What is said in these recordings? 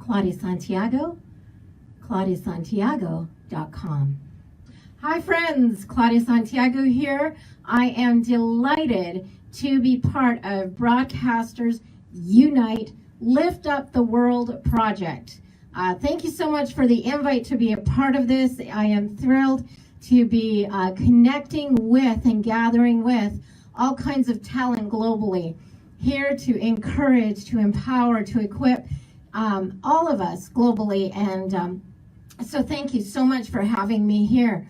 Claudia Santiago, claudiasantiago.com. Hi friends, Claudia Santiago here. I am delighted to be part of Broadcasters Unite Lift Up the World project. Thank you so much for the invite to be a part of this. I am thrilled to be connecting with and gathering with all kinds of talent globally, here to encourage, to empower, to equip all of us globally. And so thank you so much for having me here.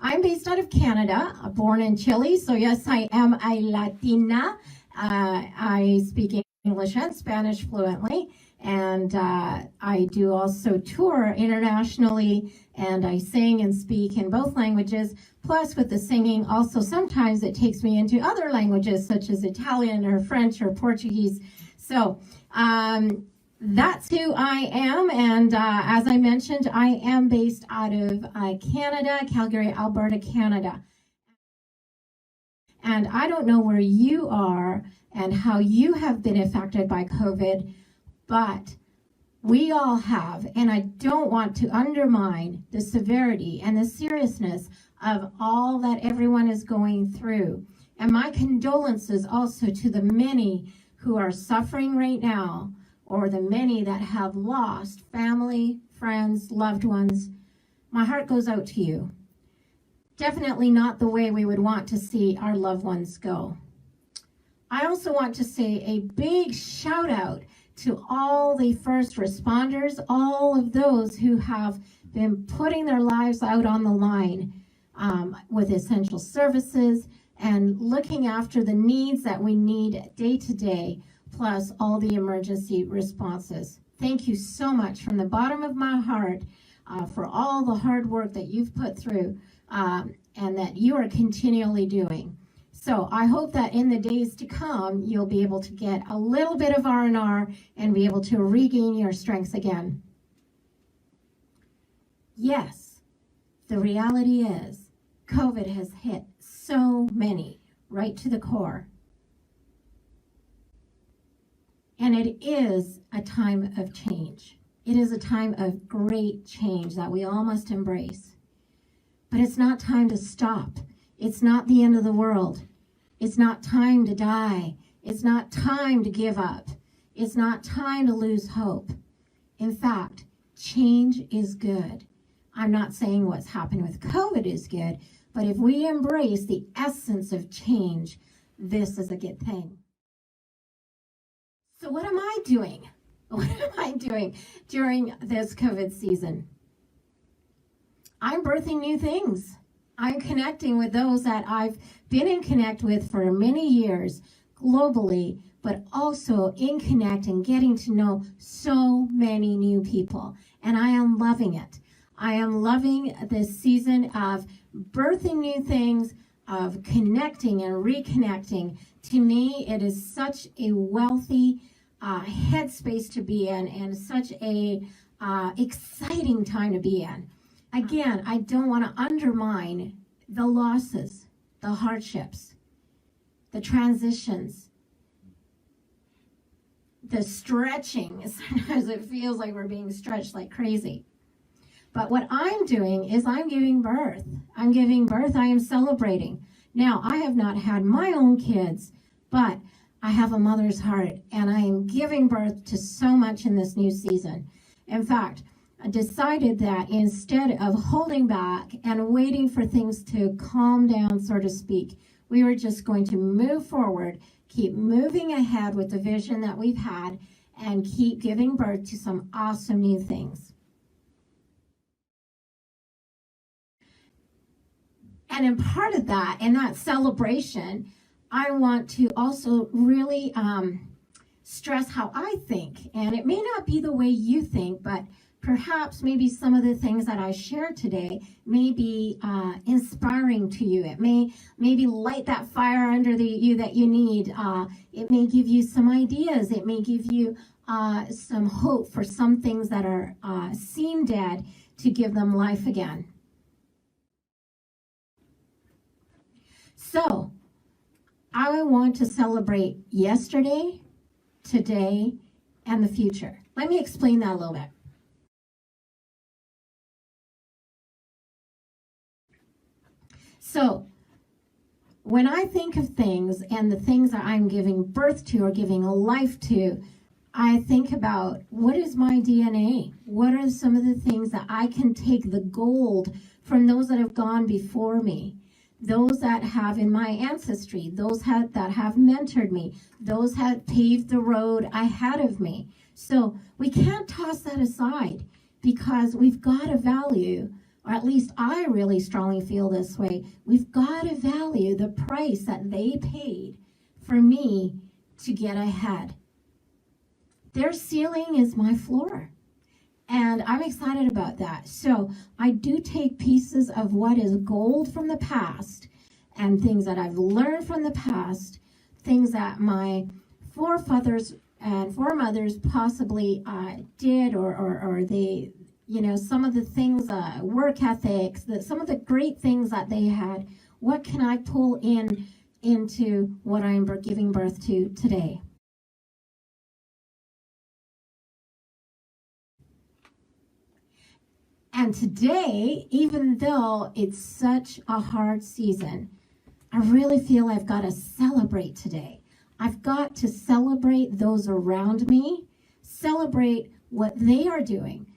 I'm based out of Canada, born in Chile, so yes, I am a Latina. I speak English and Spanish fluently, and I do also tour internationally, and I sing and speak in both languages. Plus, with the singing, also sometimes it takes me into other languages, such as Italian or French or Portuguese. So that's who I am, and as I mentioned, I am based out of Canada, Calgary, Alberta, Canada. And I don't know where you are and how you have been affected by COVID, but we all have, and I don't want to undermine the severity and the seriousness of all that everyone is going through. And my condolences also to the many who are suffering right now, or the many that have lost family, friends, loved ones. My heart goes out to you. Definitely not the way we would want to see our loved ones go. I also want to say a big shout out to all the first responders, all of those who have been putting their lives out on the line with essential services and looking after the needs that we need day to day, plus all the emergency responses. Thank you so much from the bottom of my heart for all the hard work that you've put through and that you are continually doing. So I hope that in the days to come, you'll be able to get a little bit of R&R and be able to regain your strength again. Yes, the reality is COVID has hit so many right to the core. And it is a time of change. It is a time of great change that we all must embrace. But it's not time to stop. It's not the end of the world. It's not time to die. It's not time to give up. It's not time to lose hope. In fact, change is good. I'm not saying what's happened with COVID is good, but if we embrace the essence of change, this is a good thing. So what am I doing? What am I doing during this COVID season? I'm birthing new things. I'm connecting with those that I've been in connect with for many years globally, but also in connect and getting to know so many new people. And I am loving it. I am loving this season of birthing new things, of connecting and reconnecting. To me, it is such a wealthy headspace to be in, and such a exciting time to be in. Again, I don't want to undermine the losses, the hardships, the transitions, the stretching. Sometimes it feels like we're being stretched like crazy. But what I'm doing is I'm giving birth. I'm giving birth. I am celebrating. Now, I have not had my own kids, but I have a mother's heart, and I am giving birth to so much in this new season. In fact, I decided that instead of holding back and waiting for things to calm down, so to speak, we were just going to move forward, keep moving ahead with the vision that we've had, and keep giving birth to some awesome new things. And in part of that, in that celebration, I want to also really stress how I think. And it may not be the way you think, but perhaps maybe some of the things that I share today may be inspiring to you. It may maybe light that fire under you that you need. It may give you some ideas. It may give you some hope for some things that are seem dead, to give them life again. So I want to celebrate yesterday, today, and the future. Let me explain that a little bit. So when I think of things and the things that I'm giving birth to or giving a life to, I think about what is my DNA? What are some of the things that I can take the gold from those that have gone before me, those that have in my ancestry, those that have mentored me, those that paved the road ahead of me. So we can't toss that aside because we've got to value, or at least I really strongly feel this way, we've got to value the price that they paid for me to get ahead. Their ceiling is my floor. And I'm excited about that. So I do take pieces of what is gold from the past and things that I've learned from the past, things that my forefathers and foremothers possibly did or they, some of the things, work ethics, some of the great things that they had. What can I pull into what I'm giving birth to today? And today, even though it's such a hard season, I really feel I've got to celebrate today. I've got to celebrate those around me, celebrate what they are doing,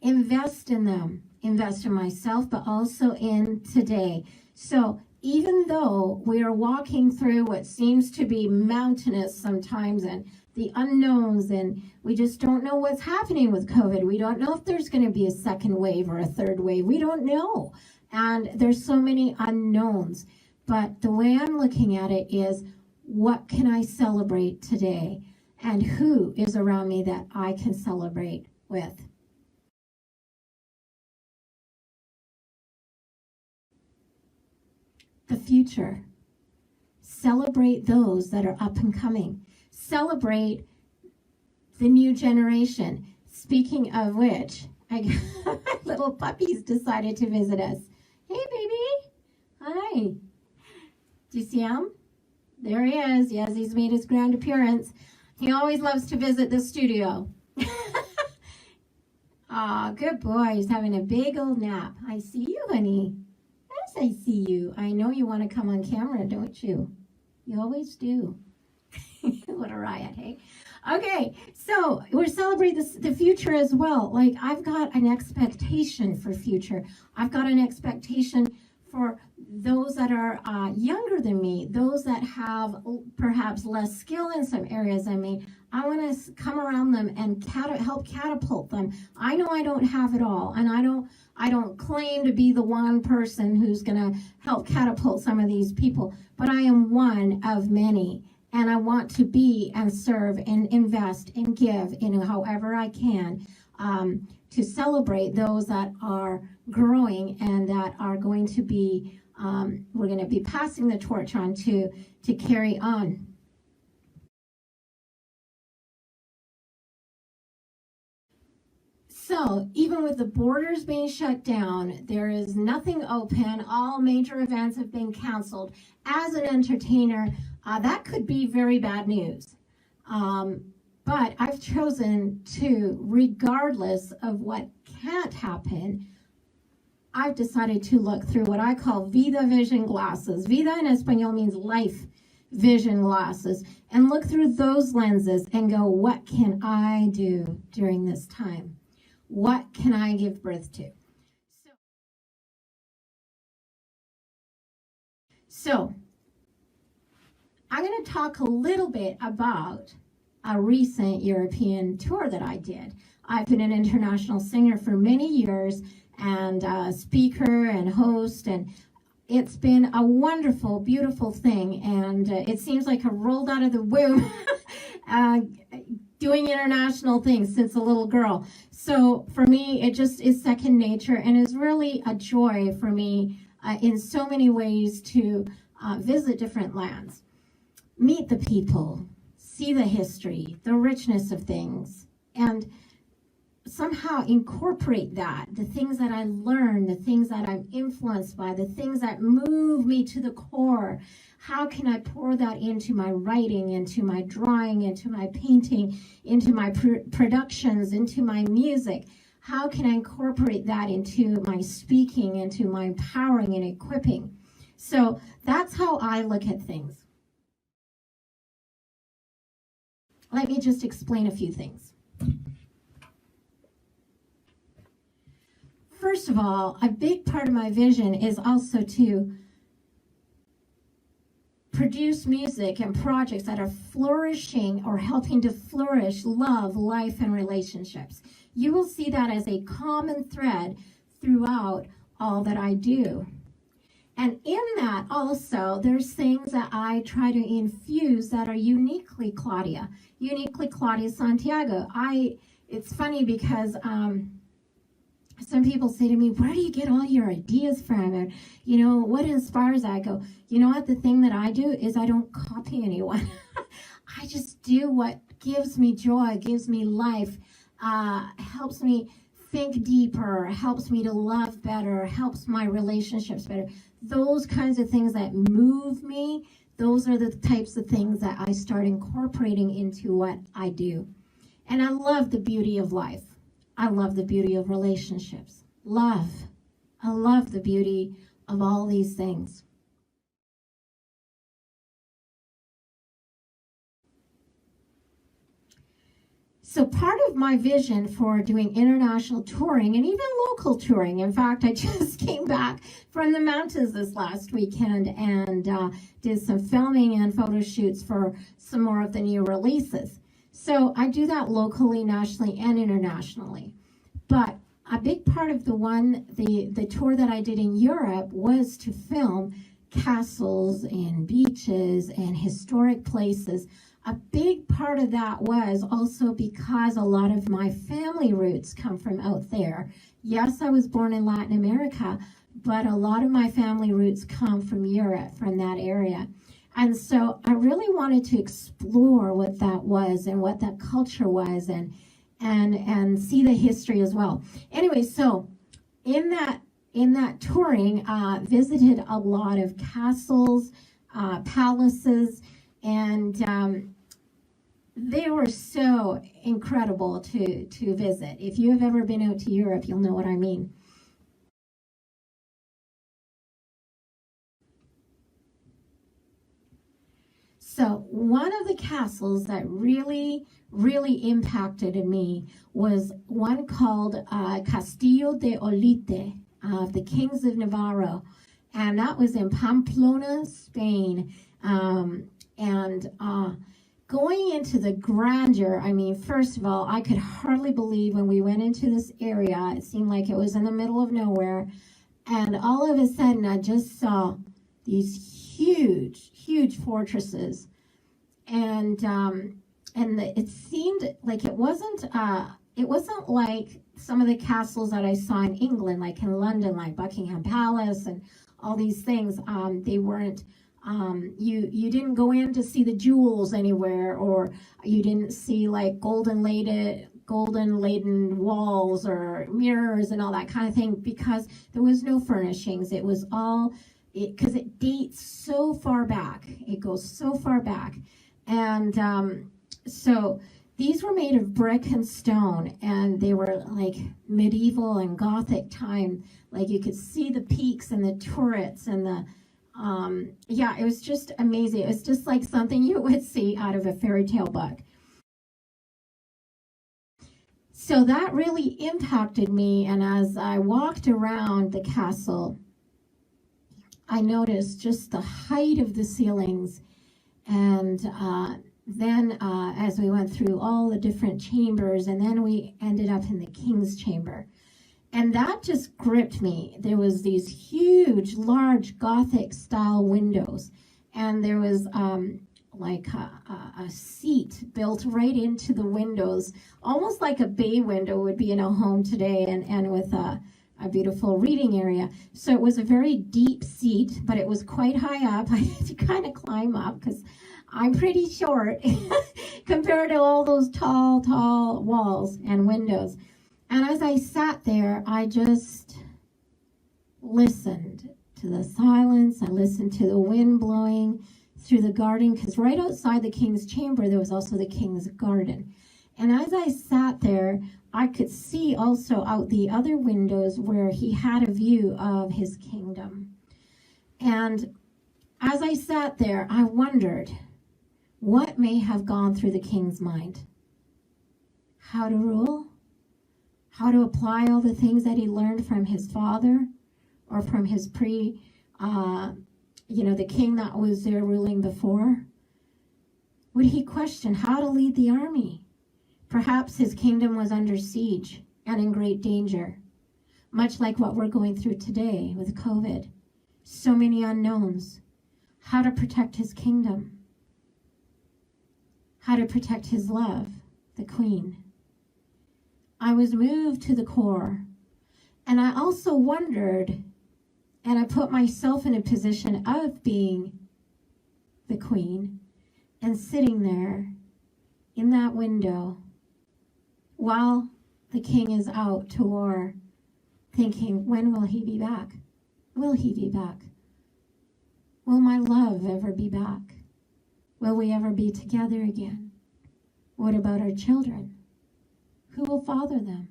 invest in them, invest in myself, but also in today. So even though we are walking through what seems to be mountainous sometimes and the unknowns, and we just don't know what's happening with COVID. We don't know if there's going to be a second wave or a third wave. We don't know. And there's so many unknowns. But the way I'm looking at it is, what can I celebrate today? And who is around me that I can celebrate with? The future. Celebrate those that are up and coming. Celebrate the new generation. Speaking of which, little puppies decided to visit us. Hey, baby. Hi. Do you see him? There he is. Yes, he's made his grand appearance. He always loves to visit the studio. Aw, good boy. He's having a big old nap. I see you, honey. Yes, I see you. I know you want to come on camera, don't you? You always do. What a riot, hey? Okay, so we're celebrating the future as well. Like, I've got an expectation for future. I've got an expectation for those that are younger than me, those that have perhaps less skill in some areas than me. I want to come around them and help catapult them. I know I don't have it all, and I don't claim to be the one person who's going to help catapult some of these people, but I am one of many. And I want to be and serve and invest and give in however I can to celebrate those that are growing and that are going to be, we're going to be passing the torch on to carry on. So even with the borders being shut down, there is nothing open. All major events have been canceled. As an entertainer, that could be very bad news. But I've chosen to, regardless of what can't happen, I've decided to look through what I call vida vision glasses. Vida in Espanol means life vision glasses, and look through those lenses and go, what can I do during this time? What can I give birth to? So I'm going to talk a little bit about a recent European tour that I did. I've been an international singer for many years and a speaker and host, and it's been a wonderful, beautiful thing, and it seems like I rolled out of the womb doing international things since a little girl. So for me, it just is second nature, and is really a joy for me in so many ways to visit different lands, meet the people, see the history, the richness of things. And somehow incorporate that, the things that I learn, the things that I'm influenced by, the things that move me to the core. How can I pour that into my writing, into my drawing, into my painting, into my productions, into my music? How can I incorporate that into my speaking, into my empowering and equipping? So that's how I look at things. Let me just explain a few things. First of all, a big part of my vision is also to produce music and projects that are flourishing or helping to flourish love, life, and relationships. You will see that as a common thread throughout all that I do. And in that also, there's things that I try to infuse that are uniquely Claudia Santiago. It's funny because some people say to me, where do you get all your ideas from? And, what inspires that? I go, you know what? The thing that I do is I don't copy anyone. I just do what gives me joy, gives me life, helps me think deeper, helps me to love better, helps my relationships better. Those kinds of things that move me, those are the types of things that I start incorporating into what I do. And I love the beauty of life. I love the beauty of relationships. Love. I love the beauty of all these things. So part of my vision for doing international touring and even local touring, in fact, I just came back from the mountains this last weekend and did some filming and photo shoots for some more of the new releases. So I do that locally, nationally, and internationally. But a big part of the tour that I did in Europe was to film castles and beaches and historic places. A big part of that was also because a lot of my family roots come from out there. Yes, I was born in Latin America, but a lot of my family roots come from Europe, from that area. And so I really wanted to explore what that was and what that culture was and see the history as well. Anyway, so in that touring, visited a lot of castles, palaces, and they were so incredible to visit. If you have ever been out to Europe, you'll know what I mean. So one of the castles that really impacted me was one called Castillo de Olite, of the Kings of Navarro. And that was in Pamplona, Spain. Going into the grandeur, I mean, first of all, I could hardly believe when we went into this area. It seemed like it was in the middle of nowhere. And all of a sudden, I just saw these huge fortresses. And it seemed like it wasn't like some of the castles that I saw in England, like in London, like Buckingham Palace and all these things. They weren't, you didn't go in to see the jewels anywhere, or you didn't see like golden laden walls or mirrors and all that kind of thing, because there was no furnishings. It was all, because it dates so far back. It goes so far back. And so these were made of brick and stone, and they were like medieval and Gothic time. Like you could see the peaks and the turrets and the, it was just amazing. It was just like something you would see out of a fairy tale book. So that really impacted me, and as I walked around the castle, I noticed just the height of the ceilings. And then as we went through all the different chambers, and then we ended up in the king's chamber. And that just gripped me. There was these huge, large Gothic style windows. And there was like a seat built right into the windows, almost like a bay window would be in a home today, and with a beautiful reading area. So it was a very deep seat, but it was quite high up. I had to kind of climb up because I'm pretty short compared to all those tall walls and windows. And as I sat there, I just listened to the silence. I listened to the wind blowing through the garden, because right outside the king's chamber, there was also the king's garden. And as I sat there, I could see also out the other windows where he had a view of his kingdom. And as I sat there, I wondered what may have gone through the king's mind. How to rule, how to apply all the things that he learned from his father or from his the king that was there ruling before. Would he question how to lead the army? Perhaps his kingdom was under siege and in great danger, much like what we're going through today with COVID. So many unknowns. How to protect his kingdom. How to protect his love, the queen. I was moved to the core. And I also wondered, and I put myself in a position of being the queen and sitting there in that window while the king is out to war, thinking, when will he be back? Will he be back? Will my love ever be back? Will we ever be together again? What about our children? Who will father them?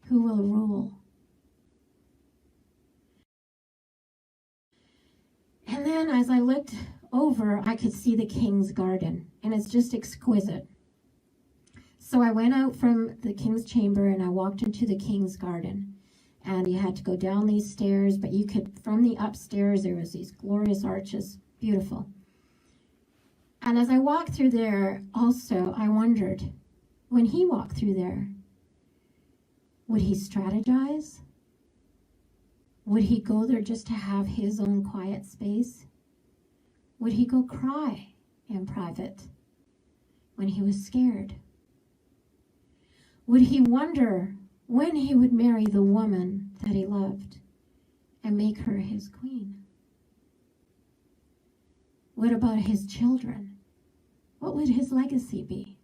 Who will rule? And then as I looked over, I could see the king's garden, and it's just exquisite. So I went out from the king's chamber and I walked into the king's garden. And you had to go down these stairs, but you could, from the upstairs, there was these glorious arches, beautiful. And as I walked through there, also, I wondered, when he walked through there, would he strategize? Would he go there just to have his own quiet space? Would he go cry in private when he was scared? Would he wonder when he would marry the woman that he loved and make her his queen? What about his children? What would his legacy be?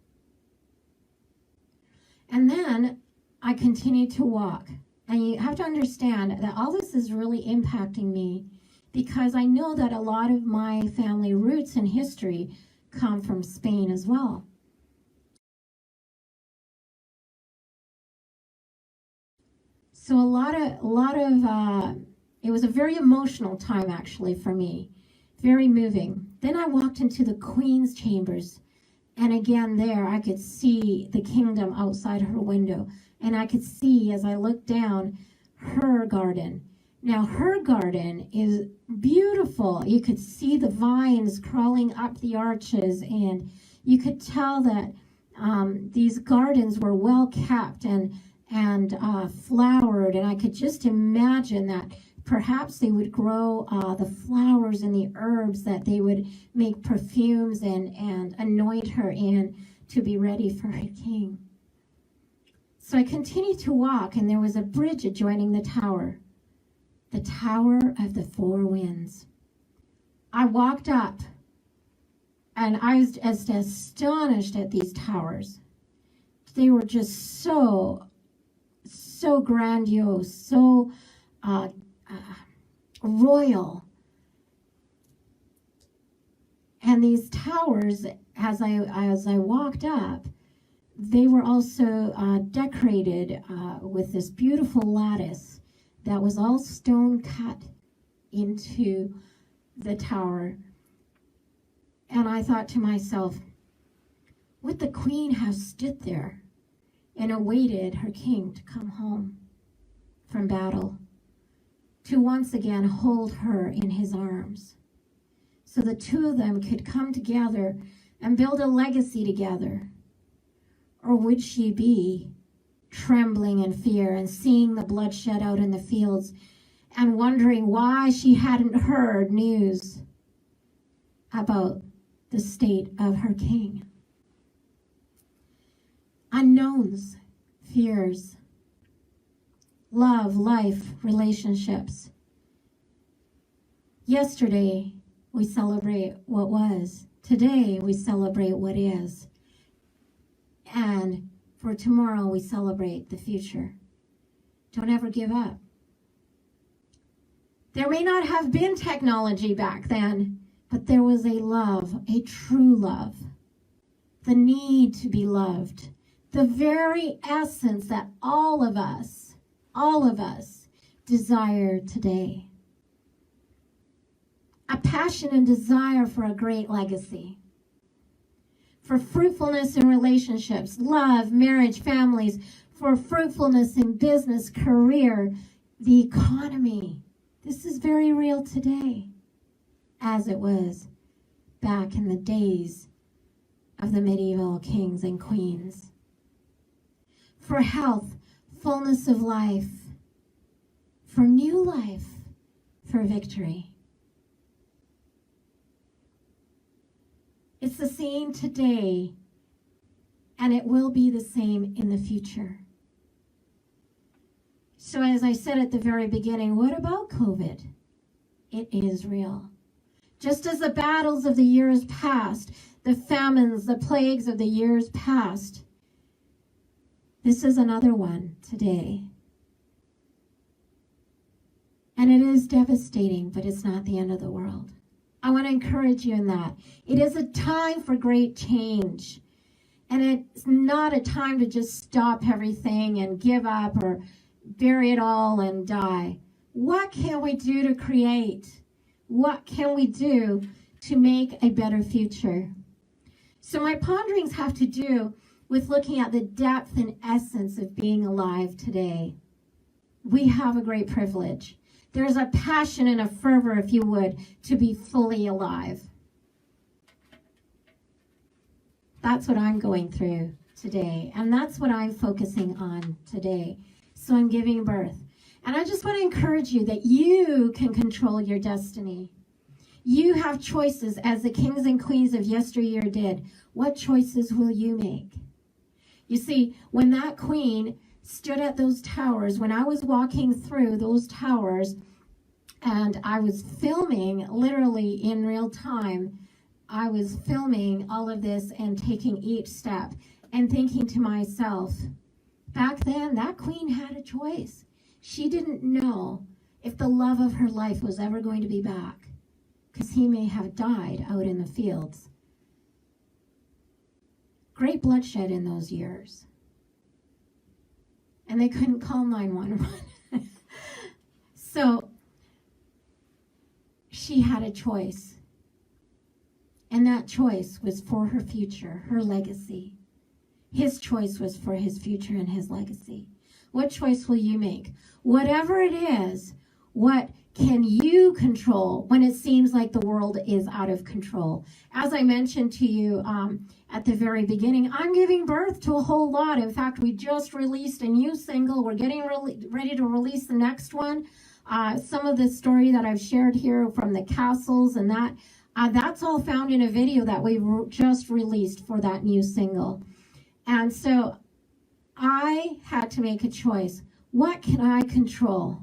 And then I continued to walk. And you have to understand that all this is really impacting me because I know that a lot of my family roots and history come from Spain as well. So it was a very emotional time actually for me, very moving. Then I walked into the Queen's chambers, and again there I could see the kingdom outside her window, and I could see as I looked down her garden. Now her garden is beautiful. You could see the vines crawling up the arches, and you could tell that these gardens were well kept and flowered, and I could just imagine that perhaps they would grow the flowers and the herbs that they would make perfumes and anoint her in to be ready for her king. So I continued to walk, and there was a bridge adjoining the Tower of the Four Winds. I walked up, and I was just astonished at these towers. They were just so grandiose, so royal. And these towers, as I walked up, they were also decorated with this beautiful lattice that was all stone cut into the tower. And I thought to myself, would the queen have stood there and awaited her king to come home from battle, to once again hold her in his arms, so the two of them could come together and build a legacy together? Or would she be trembling in fear and seeing the bloodshed out in the fields and wondering why she hadn't heard news about the state of her king? Unknowns, fears, love, life, relationships. Yesterday, we celebrate what was. Today, we celebrate what is. And For tomorrow we celebrate the future. Don't ever give up. There may not have been technology back then, but there was a love, a true love, the need to be loved, the very essence that all of us desire today. A passion and desire for a great legacy, for fruitfulness in relationships, love, marriage, families, for fruitfulness in business, career, the economy. This is very real today, as it was back in the days of the medieval kings and queens. For health, fullness of life, for new life, for victory. It's the same today, and it will be the same in the future. So as I said at the very beginning, what about COVID? It is real. Just as the battles of the years past, the famines, the plagues of the years past, this is another one today. And it is devastating, but it's not the end of the world. I want to encourage you in that. It is a time for great change. And it's not a time to just stop everything and give up or bury it all and die. What can we do to create? What can we do to make a better future? So my ponderings have to do with looking at the depth and essence of being alive today. We have a great privilege. There's a passion and a fervor, if you would, to be fully alive. That's what I'm going through today, and that's what I'm focusing on today. So I'm giving birth. And I just want to encourage you that you can control your destiny. You have choices, as the kings and queens of yesteryear did. What choices will you make? You see, when that queen stood at those towers, when I was walking through those towers, and I was filming literally in real time, I was filming all of this and taking each step and thinking to myself, back then, that queen had a choice. She didn't know if the love of her life was ever going to be back, because he may have died out in the fields. Great bloodshed in those years. And they couldn't call 911. So she had a choice. And that choice was for her future, her legacy. His choice was for his future and his legacy. What choice will you make? Whatever it is, what can you control when it seems like the world is out of control? As I mentioned to you at the very beginning, I'm giving birth to a whole lot. In fact, we just released a new single. We're getting ready to release the next one. Some of the story that I've shared here from the castles and that's all found in a video that we just released for that new single. And so I had to make a choice. What can I control?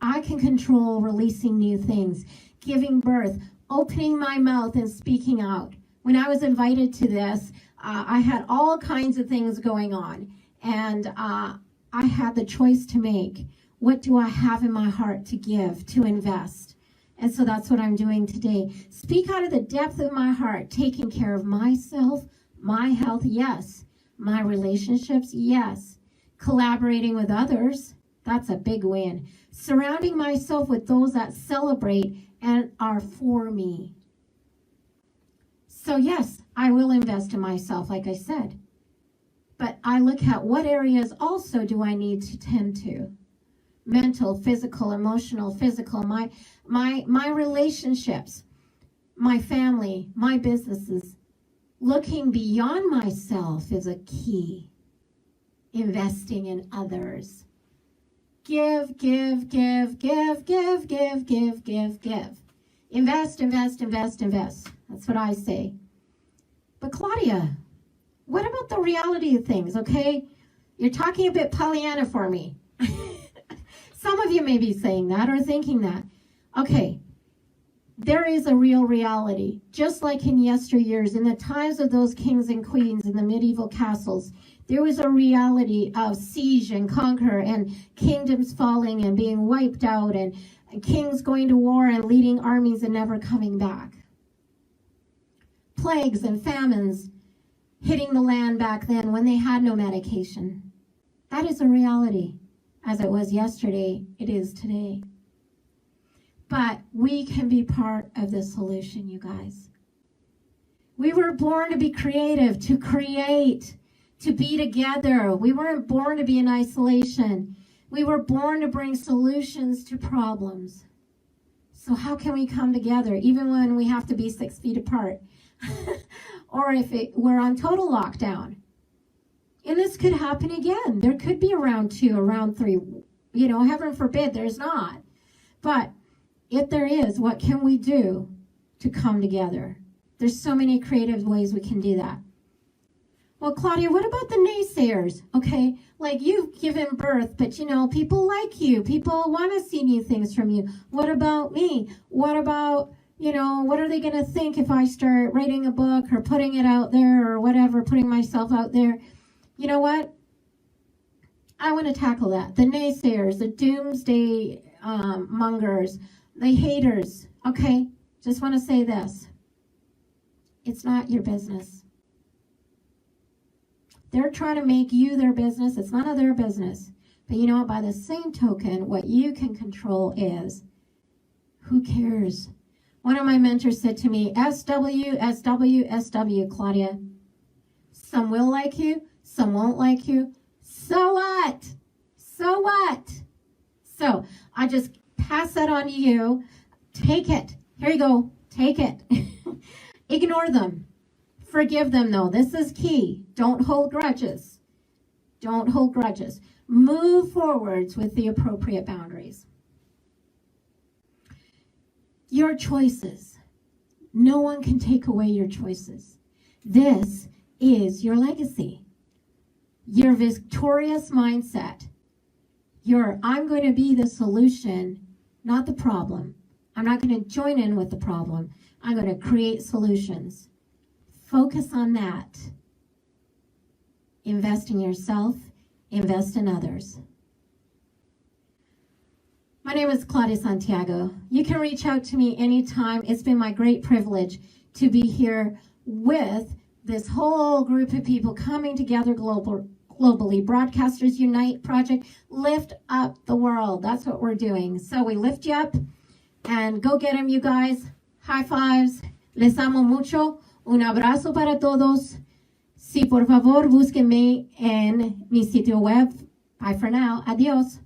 I can control releasing new things, giving birth, opening my mouth and speaking out. When I was invited to this, I had all kinds of things going on. And I had the choice to make. What do I have in my heart to give, to invest? And so that's what I'm doing today. Speak out of the depth of my heart, taking care of myself, my health, yes. My relationships, yes. Collaborating with others, that's a big win. Surrounding myself with those that celebrate and are for me. So yes, I will invest in myself, like I said. But I look at what areas also do I need to tend to. Mental, physical, emotional, physical, my relationships, my family, my businesses. Looking beyond myself is a key. Investing in others. Give, give, give, give, give, give, give, give, give. Invest, invest, invest, invest. That's what I say. But Claudia, what about the reality of things, okay? You're talking a bit Pollyanna for me. Some of you may be saying that or thinking that. Okay, there is a real reality. Just like in yesteryears, in the times of those kings and queens in the medieval castles, there was a reality of siege and conquer and kingdoms falling and being wiped out and kings going to war and leading armies and never coming back. Plagues and famines hitting the land back then when they had no medication. That is a reality. As it was yesterday, it is today. But we can be part of the solution, you guys. We were born to be creative, to create, to be together. We weren't born to be in isolation. We were born to bring solutions to problems. So how can we come together, even when we have to be 6 feet apart? Or if we're on total lockdown? And this could happen again. There could be a round 2, a round 3. You know, heaven forbid there's not. But if there is, what can we do to come together? There's so many creative ways we can do that. Well, Claudia, what about the naysayers? Okay, like you've given birth, but you know, people like you. People want to see new things from you. What about me? What about, you know, what are they going to think if I start writing a book or putting it out there or whatever, putting myself out there? You know what? I want to tackle that. The naysayers, the doomsday mongers, the haters. Okay, just want to say this. It's not your business. They're trying to make you their business. It's none of their business. But you know what? By the same token, what you can control is, who cares? One of my mentors said to me, SW, SW, SW, Claudia. Some will like you, some won't like you. So what? So what? So I just pass that on to you. Take it. Here you go. Take it. Ignore them. Forgive them, though. This is key. Don't hold grudges. Don't hold grudges. Move forwards with the appropriate boundaries. Your choices. No one can take away your choices. This is your legacy. Your victorious mindset. Your, I'm going to be the solution, not the problem. I'm not going to join in with the problem. I'm going to create solutions. Focus on that. Invest in yourself. Invest in others. My name is Claudia Santiago. You can reach out to me anytime. It's been my great privilege to be here with this whole group of people coming together globally. Broadcasters Unite project. Lift up the world. That's what we're doing. So we lift you up and go get them, you guys. High fives. Les amo mucho. Un abrazo para todos. Sí, por favor, búsquenme en mi sitio web. Bye for now. Adiós.